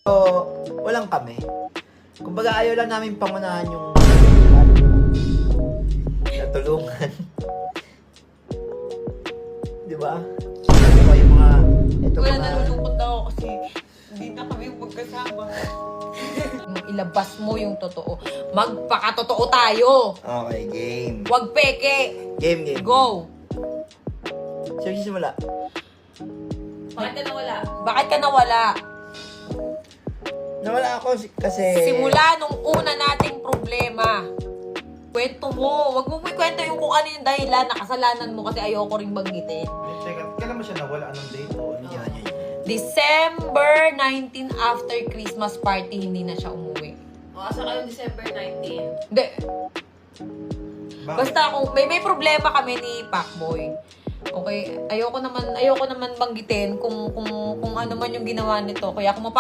So, walang kami. Kumbaga ayaw lang namin pangunahan yung natulungan. Di ba? Ito yung mga... Ito Wala, mga... nalulungkot ako kasi hindi na kami magkasama. Ilabas mo yung totoo. Magpakatotoo tayo. Okay, game. Huwag peke. Game. Go. Sino simula? Bakit ka nawala? Bakit ka nawala? Nawala ako kasi... Simula nung una nating problema. Kwento mo. Huwag mo kwento yung kung ano yung dahilan. Nakasalanan mo kasi ayoko ring banggitin. Teka, kailan mo siya nawala? Anong date o ano? Yan. December 19 after Christmas party, hindi na siya umuwi. Asa kayo December 19? Hindi. Bakit? Basta kung may problema kami ni Pacboy. Okay, ayoko naman banggitin kung ano man yung ginawa nito. Kaya kung